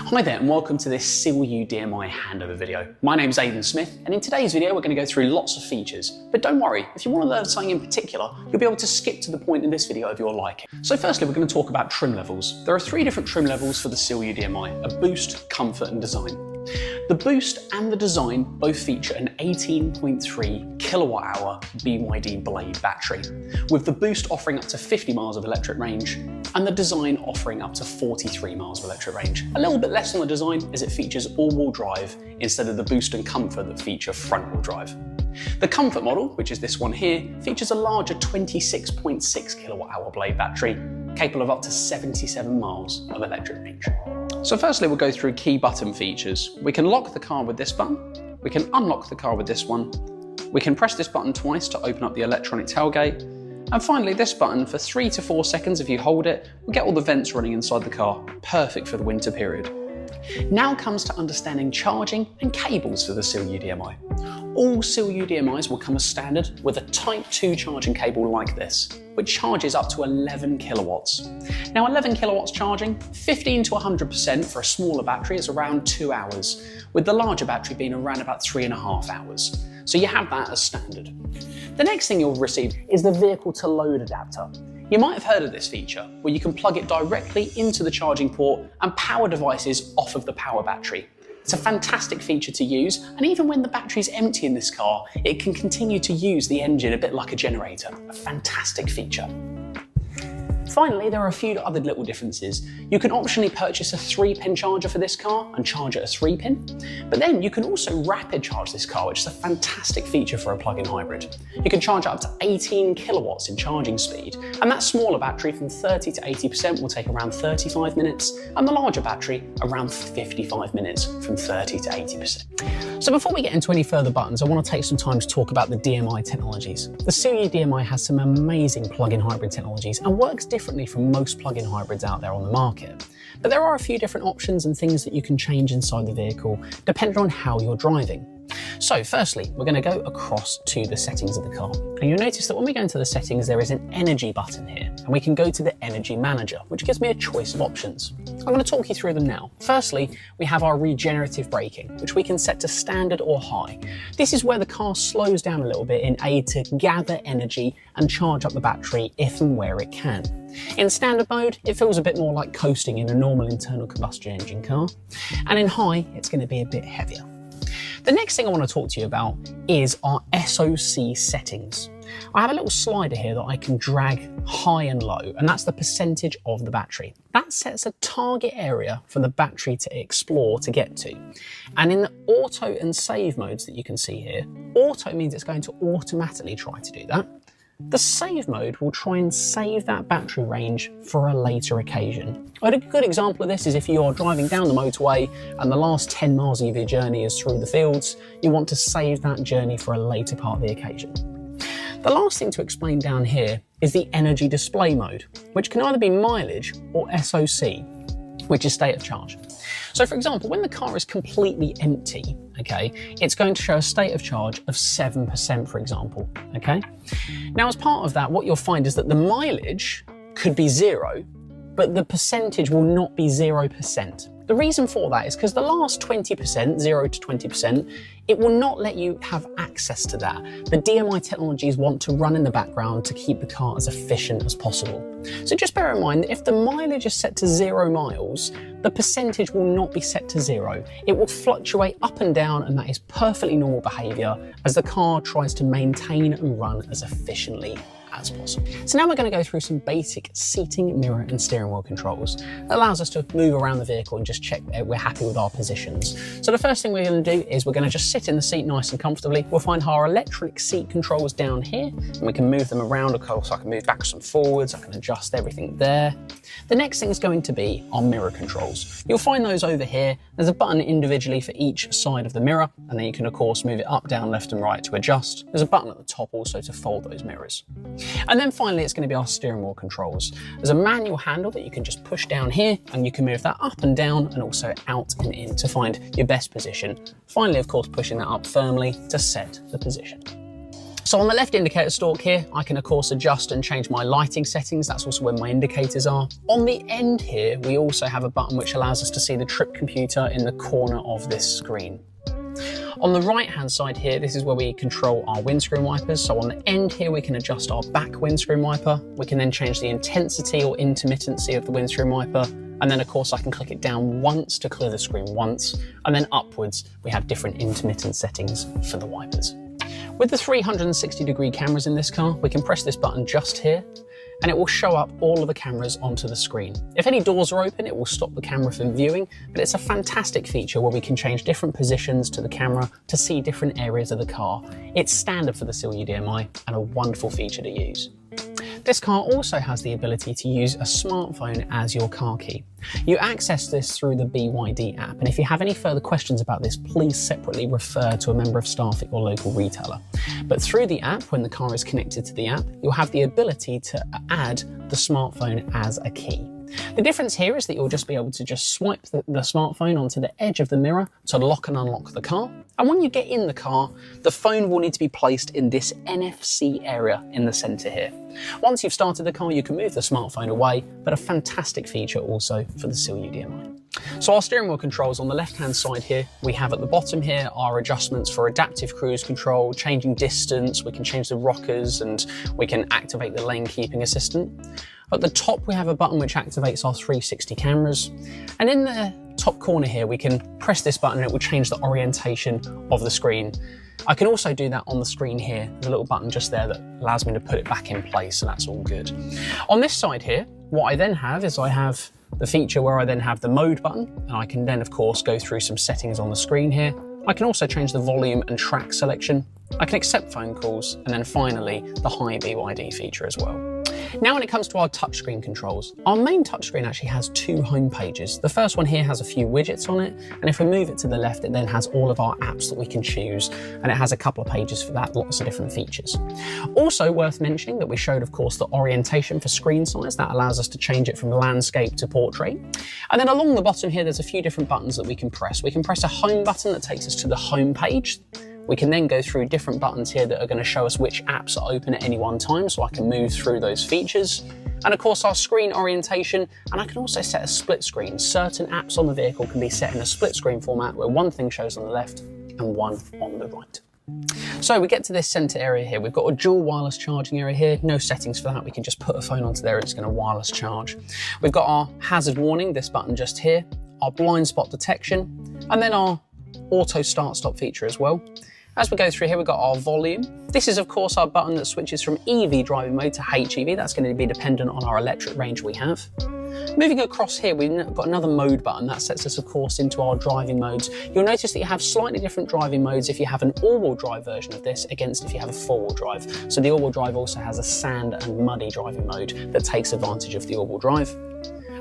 Hi there and welcome to this SEAL U DM-i handover video. My name's Aidan Smith and in today's video we're going to go through lots of features. But don't worry, if you want to learn something in particular, you'll be able to skip to the point in this video of your liking. So firstly we're going to talk about trim levels. There are 3 different trim levels for the SEAL U DM-i: a boost, comfort and design. The boost and the design both feature an 18.3 kilowatt hour BYD blade battery, with the boost offering up to 50 miles of electric range and the design offering up to 43 miles of electric range. A little bit less on the design as it features all-wheel drive instead of the boost and comfort that feature front-wheel drive. The comfort model, which is this one here, features a larger 26.6 kilowatt hour blade battery capable of up to 77 miles of electric range. So firstly we'll go through key button features. We can lock the car with this button, we can unlock the car with this one, we can press this button twice to open up the electronic tailgate, and finally this button for 3 to 4 seconds if you hold it will get all the vents running inside the car, perfect for the winter period. Now comes to understanding charging and cables for the SEAL U DM-i. All SEAL U DM-is will come as standard with a Type 2 charging cable like this, which charges up to 11 kilowatts. Now 11 kilowatts charging, 15 to 100% for a smaller battery is around 2 hours, with the larger battery being around about 3.5 hours. So you have that as standard. The next thing you'll receive is the vehicle to load adapter. You might have heard of this feature, where you can plug it directly into the charging port and power devices off of the power battery. It's a fantastic feature to use, and even when the battery is empty in this car, it can continue to use the engine a bit like a generator. A fantastic feature. Finally, there are a few other little differences. You can optionally purchase a 3-pin charger for this car and charge it a 3-pin, but then you can also rapid charge this car, which is a fantastic feature for a plug-in hybrid. You can charge up to 18 kilowatts in charging speed, and that smaller battery from 30 to 80% will take around 35 minutes, and the larger battery around 55 minutes from 30 to 80%. So before we get into any further buttons, I want to take some time to talk about the DMI technologies. The SEAL U DM-i has some amazing plug-in hybrid technologies and works differently from most plug-in hybrids out there on the market. But there are a few different options and things that you can change inside the vehicle depending on how you're driving. So firstly, we're going to go across to the settings of the car. And you'll notice that when we go into the settings, there is an energy button here, and we can go to the energy manager, which gives me a choice of options. I'm going to talk you through them now. Firstly, we have our regenerative braking, which we can set to standard or high. This is where the car slows down a little bit in aid to gather energy and charge up the battery if and where it can. In standard mode, it feels a bit more like coasting in a normal internal combustion engine car. And in high, it's going to be a bit heavier. The next thing I want to talk to you about is our SOC settings. I have a little slider here that I can drag high and low, and that's the percentage of the battery. That sets a target area for the battery to explore to get to. And in the auto and save modes that you can see here, auto means it's going to automatically try to do that. The save mode will try and save that battery range for a later occasion. A good example of this is if you're driving down the motorway and the last 10 miles of your journey is through the fields, you want to save that journey for a later part of the occasion. The last thing to explain down here is the energy display mode, which can either be mileage or SOC, which is state of charge. So for example, when the car is completely empty, okay, it's going to show a state of charge of 7%, for example, okay? Now, as part of that, what you'll find is that the mileage could be 0, but the percentage will not be 0%. The reason for that is because the last 20%, 0 to 20%, it will not let you have access to that. The DMI technologies want to run in the background to keep the car as efficient as possible. So just bear in mind that if the mileage is set to 0 miles, the percentage will not be set to 0. It will fluctuate up and down, and that is perfectly normal behaviour as the car tries to maintain and run as efficiently as possible. So now we're going to go through some basic seating, mirror and steering wheel controls. That allows us to move around the vehicle and just check that we're happy with our positions. So the first thing we're going to do is we're going to just sit in the seat nice and comfortably. We'll find our electric seat controls down here, and we can move them around. Of course, I can move backwards and forwards. I can adjust everything there. The next thing is going to be our mirror controls. You'll find those over here. There's a button individually for each side of the mirror, and then you can of course move it up, down, left and right to adjust. There's a button at the top also to fold those mirrors. And then finally, it's going to be our steering wheel controls. There's a manual handle that you can just push down here, and you can move that up and down and also out and in to find your best position. Finally, of course, pushing that up firmly to set the position. So on the left indicator stalk here, I can of course adjust and change my lighting settings. That's also where my indicators are. On the end here, we also have a button which allows us to see the trip computer in the corner of this screen. On the right hand side here, this is where we control our windscreen wipers. So on the end here, we can adjust our back windscreen wiper. We can then change the intensity or intermittency of the windscreen wiper. And then of course I can click it down once to clear the screen once. And then upwards, we have different intermittent settings for the wipers. With the 360-degree cameras in this car, we can press this button just here and it will show up all of the cameras onto the screen. If any doors are open, it will stop the camera from viewing, but it's a fantastic feature where we can change different positions to the camera to see different areas of the car. It's standard for the SEAL U DM-i and a wonderful feature to use. This car also has the ability to use a smartphone as your car key. You access this through the BYD app, and if you have any further questions about this, please separately refer to a member of staff at your local retailer. But through the app, when the car is connected to the app, you'll have the ability to add the smartphone as a key. The difference here is that you'll just be able to just swipe the smartphone onto the edge of the mirror to lock and unlock the car. And when you get in the car, the phone will need to be placed in this NFC area in the center here. Once you've started the car, you can move the smartphone away, but a fantastic feature also for the SEAL U DM-i. So our steering wheel controls on the left-hand side here, we have at the bottom here our adjustments for adaptive cruise control, changing distance, we can change the rockers, and we can activate the lane keeping assistant. At the top, we have a button which activates our 360 cameras. And in the top corner here, we can press this button and it will change the orientation of the screen. I can also do that on the screen here. There's a little button just there that allows me to put it back in place, so that's all good. On this side here, what I then have is I have the feature where I then have the mode button, and I can then of course go through some settings on the screen here. I can also change the volume and track selection. I can accept phone calls, and then finally the Hi BYD feature as well. Now when it comes to our touchscreen controls, our main touchscreen actually has two home pages. The first one here has a few widgets on it, and if we move it to the left, it then has all of our apps that we can choose, and it has a couple of pages for that, lots of different features. Also worth mentioning that we showed, of course, the orientation for screen size. That allows us to change it from landscape to portrait. And then along the bottom here, there's a few different buttons that we can press. We can press a home button that takes us to the home page. We can then go through different buttons here that are going to show us which apps are open at any one time, so I can move through those features. And of course our screen orientation, and I can also set a split screen. Certain apps on the vehicle can be set in a split screen format where one thing shows on the left and one on the right. So we get to this center area here. We've got a dual wireless charging area here. No settings for that. We can just put a phone onto there and it's going to wireless charge. We've got our hazard warning, this button just here, our blind spot detection, and then our auto start stop feature as well. As we go through here, we've got our volume. This is, of course, our button that switches from EV driving mode to HEV. That's going to be dependent on our electric range we have. Moving across here, we've got another mode button. That sets us, of course, into our driving modes. You'll notice that you have slightly different driving modes if you have an all-wheel drive version of this against if you have a four-wheel drive. So the all-wheel drive also has a sand and muddy driving mode that takes advantage of the all-wheel drive.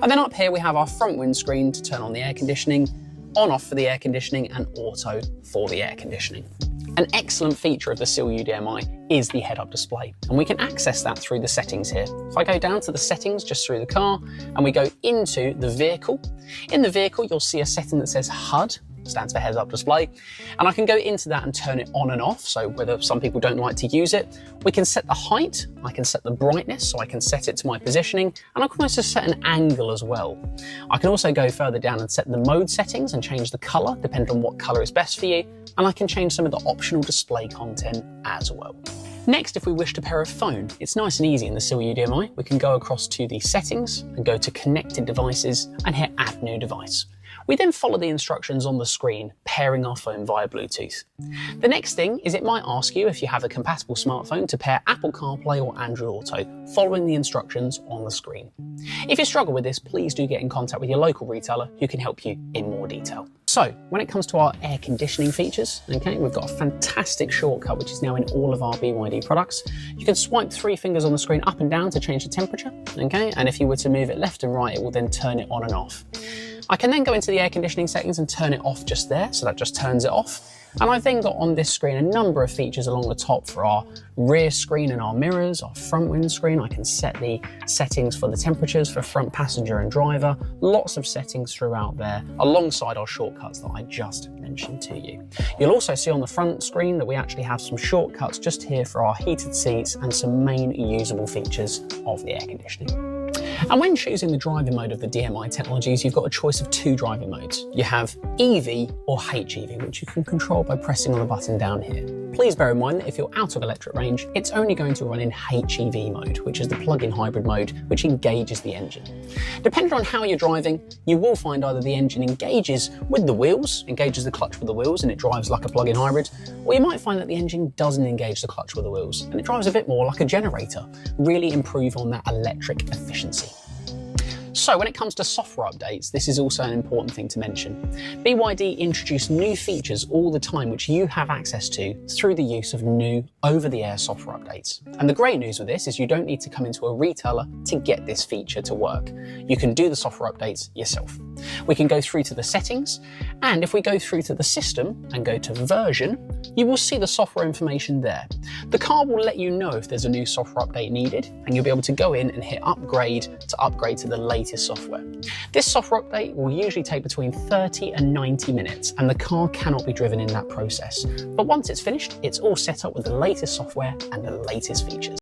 And then up here, we have our front windscreen to turn on the air conditioning, on-off for the air conditioning, and auto for the air conditioning. An excellent feature of the SEAL U DM-i is the head-up display, and we can access that through the settings here. If I go down to the settings just through the car and we go into the vehicle, in the vehicle you'll see a setting that says HUD, stands for heads-up display, and I can go into that and turn it on and off, so whether some people don't like to use it. We can set the height, I can set the brightness, so I can set it to my positioning, and I can also set an angle as well. I can also go further down and set the mode settings and change the color, depending on what color is best for you, and I can change some of the optional display content as well. Next, if we wish to pair a phone, it's nice and easy in the SEAL U DM-i. We can go across to the settings and go to connected devices and hit add new device. We then follow the instructions on the screen, pairing our phone via Bluetooth. The next thing is it might ask you if you have a compatible smartphone to pair Apple CarPlay or Android Auto, following the instructions on the screen. If you struggle with this, please do get in contact with your local retailer who can help you in more detail. So when it comes to our air conditioning features, okay, we've got a fantastic shortcut which is now in all of our BYD products. You can swipe 3 fingers on the screen up and down to change the temperature, okay, and if you were to move it left and right, it will then turn it on and off. I can then go into the air conditioning settings and turn it off just there, so that just turns it off. And I've then got on this screen a number of features along the top for our rear screen and our mirrors, our front windscreen. I can set the settings for the temperatures for front passenger and driver, lots of settings throughout there, alongside our shortcuts that I just mentioned to you. You'll also see on the front screen that we actually have some shortcuts just here for our heated seats and some main usable features of the air conditioning. And when choosing the driving mode of the DMI technologies, you've got a choice of 2 driving modes. You have EV or HEV, which you can control by pressing on the button down here. Please bear in mind that if you're out of electric range, it's only going to run in HEV mode, which is the plug-in hybrid mode, which engages the engine. Depending on how you're driving, you will find either the engine engages with the wheels, engages the clutch with the wheels, and it drives like a plug-in hybrid, or you might find that the engine doesn't engage the clutch with the wheels, and it drives a bit more like a generator, really improve on that electric efficiency. So when it comes to software updates, this is also an important thing to mention. BYD introduce new features all the time which you have access to through the use of new over-the-air software updates. And the great news with this is you don't need to come into a retailer to get this feature to work. You can do the software updates yourself. We can go through to the settings, and if we go through to the system and go to version, you will see the software information there. The car will let you know if there's a new software update needed, and you'll be able to go in and hit upgrade to the latest software. This software update will usually take between 30 and 90 minutes, and the car cannot be driven in that process. But once it's finished, it's all set up with the latest software and the latest features.